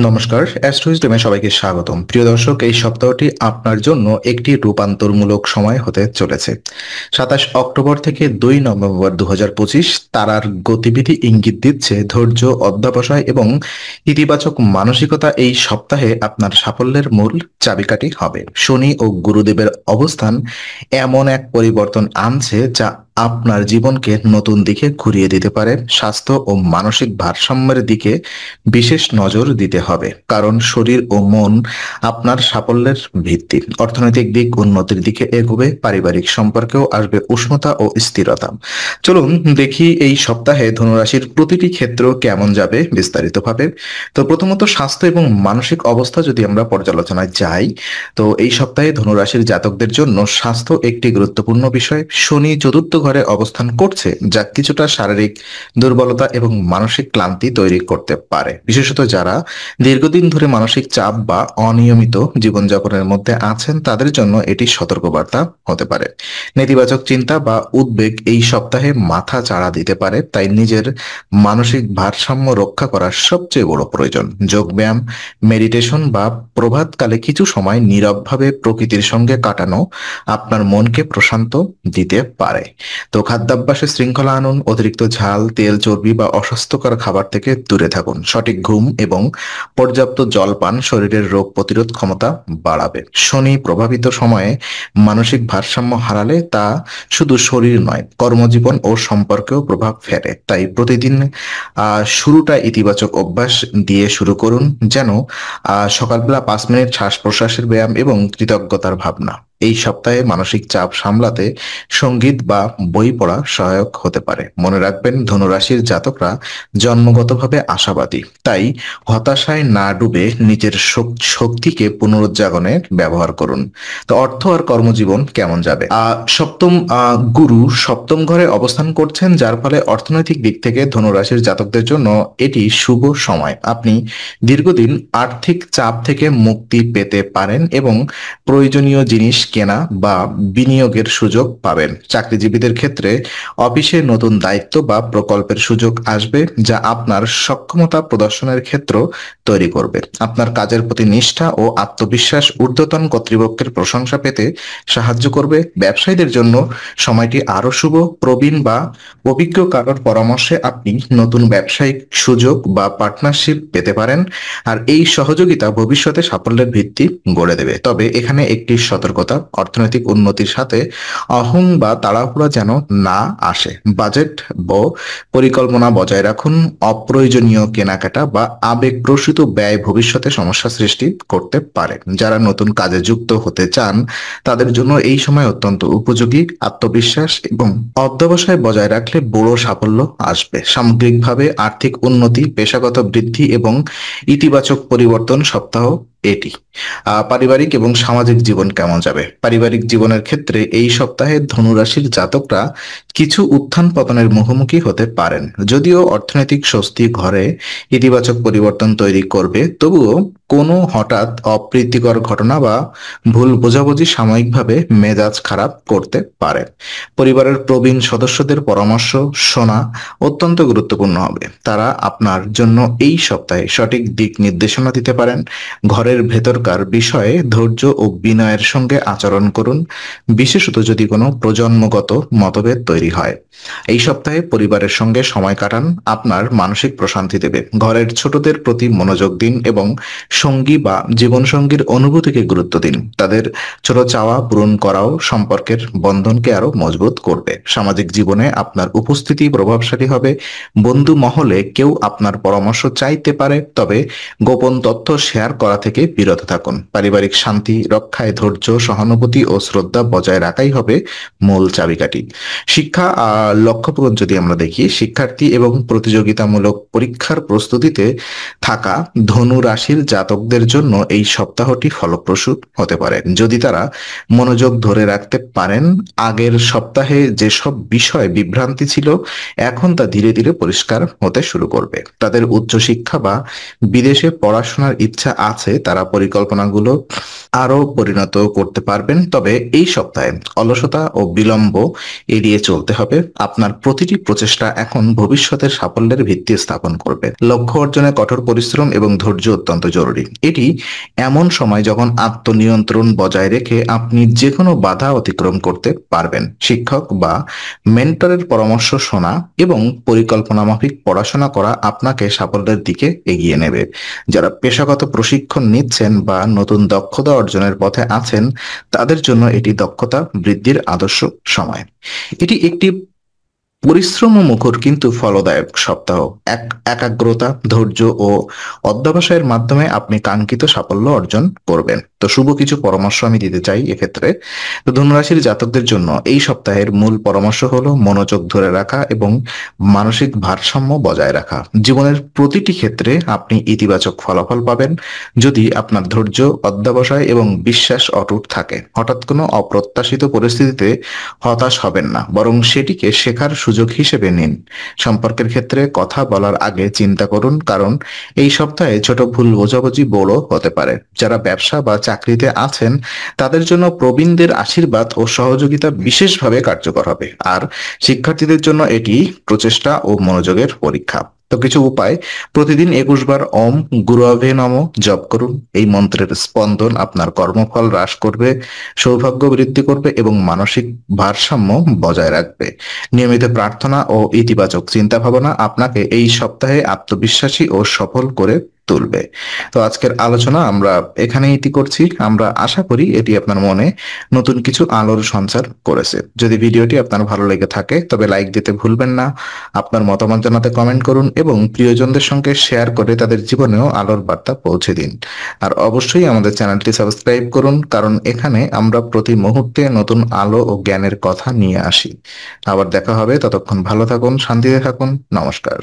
নমস্কার, অ্যাস্ট্রোইজডেমে সবাইকে স্বাগতম। প্রিয় দর্শক, এই সপ্তাহটি আপনার জন্য একটি রূপান্তরমূলক সময় হতে চলেছে। 27 অক্টোবর থেকে 2 নভেম্বর 2025 তারার গতিবিধি ইঙ্গিত দিচ্ছে ধৈর্য, অধ্যবসায় এবং ইতিবাচক মানসিকতা এই সপ্তাহে আপনার সাফল্যের মূল চাবিকাঠি হবে। শনি ও গুরুদেবের অবস্থান এমন এক পরিবর্তন আনছে যা আপনার জীবনকে নতুন দিকে ঘুরিয়ে দিতে পারে। স্বাস্থ্য ও মানসিক ভারসাম্যের দিকে বিশেষ নজর দিতে হবে, কারণ শরীর ও মন আপনার সাফল্যের ভিত্তি। অর্থনৈতিক দিক উন্নতির দিকে এগোবে, পারিবারিক সম্পর্কেও আসবে উষ্ণতা ও স্থিরতা। চলুন দেখি এই সপ্তাহে ধনুরাশির প্রতিটি ক্ষেত্র কেমন যাবে বিস্তারিতভাবে। তো প্রথমত স্বাস্থ্য এবং মানসিক অবস্থা যদি আমরা পর্যালোচনায় যাই, তো এই সপ্তাহে ধনুরাশির জাতকদের জন্য স্বাস্থ্য একটি গুরুত্বপূর্ণ বিষয়। শনি চতুর্থ ঘরে অবস্থান করছে, যা কিছুটা শারীরিক দুর্বলতা এবং মানসিক ক্লান্তি তৈরি করতে পারে, বিশেষত যারা দীর্ঘদিন ধরে মানসিক চাপ বা অনিয়মিত জীবনযাপনের মধ্যে আছেন তাদের জন্য এটি সতর্কবার্তা হতে পারে। নেতিবাচক চিন্তা বা উদ্বেগ এই সপ্তাহে মাথা চাড়া দিতে পারে, তাই নিজের মানসিক ভারসাম্য রক্ষা করা সবচেয়ে বড় প্রয়োজন। যোগব্যায়াম, মেডিটেশন বা প্রভাতকালে কিছু সময় নীরবভাবে প্রকৃতির সঙ্গে কাটানো আপনার মনকে প্রশান্ত দিতে পারে। তো খাদ্যাভ্যাসে শৃঙ্খলা আনুন, অতিরিক্ত ঝাল, তেল, চর্বি বা অস্বাস্থ্যকর খাবার থেকে দূরে থাকুন। সঠিক ঘুম এবং পর্যাপ্ত জল পান শরীরের রোগ প্রতিরোধ ক্ষমতা বাড়াবে। শনি প্রভাবিত সময়ে মানসিক ভারসাম্য হারালে তা শুধু শরীর নয়, কর্মজীবন ও সম্পর্কেও প্রভাব ফেলে। তাই প্রতিদিন শুরুটা ইতিবাচক অভ্যাস দিয়ে শুরু করুন, যেন সকালবেলা 5 মিনিট শ্বাস প্রশ্বাসের ব্যায়াম এবং কৃতজ্ঞতার ভাবনা। এই সপ্তাহে মানসিক চাপ সামলাতে সঙ্গীত বা বই পড়া সহায়ক হতে পারে। মনে রাখবেন, ধনুরাশির জাতকরা জন্মগতভাবে আশাবাদী, তাই হতাশায় না ডুবে নিজের শক্তিকে পুনরুজ্জাগরণে ব্যবহার করুন। তো অর্থ আর কর্মজীবন কেমন যাবে? সপ্তম গুরু সপ্তম ঘরে অবস্থান করছেন, যার ফলে অর্থনৈতিক দিক থেকে ধনুরাশির জাতকদের জন্য এটি শুভ সময়। আপনি দীর্ঘদিন আর্থিক চাপ থেকে মুক্তি পেতে পারেন এবং প্রয়োজনীয় জিনিস কেনা বা বিনিয়োগের সুযোগ পাবেন। চাকরিজীবীদের ক্ষেত্রে অফিসে নতুন দায়িত্ব বা প্রকল্পের সুযোগ আসবে, যা আপনার সক্ষমতা প্রদর্শনের ক্ষেত্র তৈরি করবে। আপনার কাজের প্রতি নিষ্ঠা ও আত্মবিশ্বাস ঊর্ধ্বতন কর্তৃপক্ষের প্রশংসা পেতে সাহায্য করবে। ব্যবসায়ীদের জন্য সময়টি আরো শুভ। প্রবীণ বা অভিজ্ঞ কারোর পরামর্শে আপনি নতুন ব্যবসায়িক সুযোগ বা পার্টনারশিপ পেতে পারেন, আর এই সহযোগিতা ভবিষ্যতে সাফল্যের ভিত্তি গড়ে দেবে। তবে এখানে একটি সতর্কতা, অর্থনৈতিক উন্নতির সাথে অহং বা তাড়াহুড়া যেন না আসে। বাজেট ও পরিকল্পনা বজায় রাখুন। অপ্রয়োজনীয় কেনাকাটা বা আবেগপ্রসূত ব্যয় ভবিষ্যতে সমস্যা সৃষ্টি করতে পারে। যারা নতুন কাজে যুক্ত হতে চান তাদের জন্য এই সময় অত্যন্ত উপযোগী। আত্মবিশ্বাস এবং অধ্যবসায় বজায় রাখলে বড় সাফল্য আসবে। সামগ্রিকভাবে আর্থিক উন্নতি, পেশাগত বৃদ্ধি এবং ইতিবাচক পরিবর্তন সপ্তাহ এটি। পারিবারিক এবং সামাজিক জীবন কেমন যাবে? পারিবারিক জীবনের ক্ষেত্রে এই সপ্তাহে ধনুরাশির জাতকরা কিছু উত্থান পতনের মুখোমুখি হতে পারেন। যদিও অর্থনৈতিক স্বস্তি ঘরে ইতিবাচক পরিবর্তন তৈরি করবে, তবুও কোনো হঠাৎ অপ্রীতিকর ঘটনা বা ভুল বোঝাবুঝি সাময়িকভাবে মেজাজ খারাপ করতে পারে। পরিবারের প্রবীণ সদস্যদের পরামর্শ শোনা অত্যন্ত গুরুত্বপূর্ণ হবে। তারা আপনার জন্য এই সপ্তাহে সঠিক দিক নির্দেশনা দিতে পারেন। ঘরের ভেতরকার বিষয়ে ধৈর্য ও বিনয়ের সঙ্গে আচরণ করুন, বিশেষত যদি কোনো প্রজন্মগত মতভেদ তৈরি হয়। এই সপ্তাহে পরিবারের সঙ্গে সময় কাটান আপনার মানসিক প্রশান্তি দেবে। ঘরের ছোটদের প্রতি মনোযোগ দিন এবং সঙ্গী বা জীবনসঙ্গীর অনুভূতিকে গুরুত্ব দিন। তাদের ছোট চাওয়া পূরণ করাও সম্পর্কের বন্ধনকে আরো মজবুত করবে। সামাজিক জীবনে আপনার উপস্থিতি প্রভাবশালী হবে। বন্ধু মহলে কেউ আপনার পরামর্শ চাইতে পারে, তবে গোপন তথ্য শেয়ার করা থেকে বিরত থাকুন। পারিবারিক শান্তি রক্ষায় ধৈর্য, সহানুভূতি ও শ্রদ্ধা বজায় রাখাই হবে মূল চাবিকাঠি। শিক্ষা লক্ষ্যপূরণ যদি আমরা দেখি, শিক্ষার্থী এবং প্রতিযোগিতামূলক পরীক্ষার প্রস্তুতিতে থাকা ধনু রাশির জাতকদের জন্য এই সপ্তাহটি ফলপ্রসূ হতে পারে। যদি তারা মনোযোগ ধরে রাখতে পারেন, আগের সপ্তাহে যেসব বিষয় বিভ্রান্তি ছিল এখন তা ধীরে ধীরে পরিষ্কার হতে শুরু করবে। তাদের উচ্চশিক্ষা বা বিদেশে পড়াশোনার ইচ্ছা আছে, তারা পরিকল্পনাগুলো আরো পরিণত করতে পারবেন। তবে এই সপ্তাহে অলসতা ও বিলম্ব এড়িয়ে চলতে হবে। আপনার প্রতিটি প্রচেষ্টা এখন ভবিষ্যতের সাফল্যের ভিত্তি স্থাপন করবে। লক্ষ্য অর্জনে কঠোর পরিশ্রম এবং ধৈর্য অত্যন্ত জরুরি। এটি এমন সময় যখন আত্মনিয়ন্ত্রণ বজায় রেখে আপনি যে কোনো বাধা অতিক্রম করতে পারবেন। শিক্ষক বা মেন্টরের পরামর্শ শোনা এবং পরিকল্পনা মাফিক পড়াশোনা করা আপনাকে সাফল্যের দিকে এগিয়ে নেবে। যারা পেশাগত প্রশিক্ষণ নিচ্ছেন বা নতুন দক্ষতা অর্জনের পথে আছেন, তাদের জন্য এটি দক্ষতা বৃদ্ধির আদর্শ সময়। এটি একটি পরিশ্রম ও মুখর কিন্তু ফলদায়ক সপ্তাহ। একাগ্রতা, ধৈর্য ও অধ্যবসায়ের মাধ্যমে আপনি কাঙ্ক্ষিত সাফল্য অর্জন করবেন। তো শুভ কিছু পরামর্শ আমি দিতে চাই এক্ষেত্রে। তো ধনুরাশির জাতকদের জন্য এই সপ্তাহের মূল পরামর্শ হলো মনোযোগ ধরে রাখা এবং মানসিক ভারসাম্য বজায় রাখা। জীবনের প্রতিটি ক্ষেত্রে আপনি ইতিবাচক ফলাফল পাবেন যদি আপনার ধৈর্য, অধ্যবসায় এবং বিশ্বাস অটুট থাকে। হঠাৎ কোনো অপ্রত্যাশিত পরিস্থিতিতে হতাশ হবেন না, বরং সেটিকে শেখার সুযোগ হিসেবে নিন। সম্পর্কের ক্ষেত্রে কথা বলার আগে চিন্তা করুন, কারণ এই সপ্তাহে ছোট ভুল বোঝাবুঝি বড় হতে পারে। যারা ব্যবসা বা চাকরিতে আছেন, তাদের জন্য প্রবীণদের আশীর্বাদ ও সহযোগিতা বিশেষভাবে কার্যকর হবে। আর শিক্ষার্থীদের জন্য এটি প্রচেষ্টা ও মনোযোগের পরীক্ষা। তো কিছু উপায়: প্রতিদিন 21 বার ওম গুরুভে নমঃ জপ করুন। এই মন্ত্রের স্পন্দন আপনার কর্মফল হ্রাস করবে, সৌভাগ্য বৃদ্ধি করবে এবং মানসিক ভারসাম্য বজায় রাখবে। নিয়মিত প্রার্থনা ও ইতিবাচক চিন্তা ভাবনা আপনাকে এই সপ্তাহে আত্মবিশ্বাসী ও সফল করে তুলবে। তো আজকের আলোচনা আমরা এখানেই ইতি করছি। আমরা আশা করি এটি আপনার মনে নতুন কিছু আলোর সঞ্চার করেছে। যদি ভিডিওটি আপনার ভালো লেগে থাকে তবে লাইক দিতে ভুলবেন না। আপনার মতামত জানাতে কমেন্ট করুন এবং প্রিয়জনদের সঙ্গে শেয়ার করে তাদের জীবনেও আলোর বার্তা পৌঁছে দিন। আর অবশ্যই আমাদের চ্যানেলটি সাবস্ক্রাইব করুন, কারণ এখানে আমরা প্রতি মুহূর্তে নতুন আলো ও জ্ঞানের কথা নিয়ে আসি। আবার দেখা হবে, ততক্ষণ ভালো থাকুন, শান্তিতে থাকুন। নমস্কার।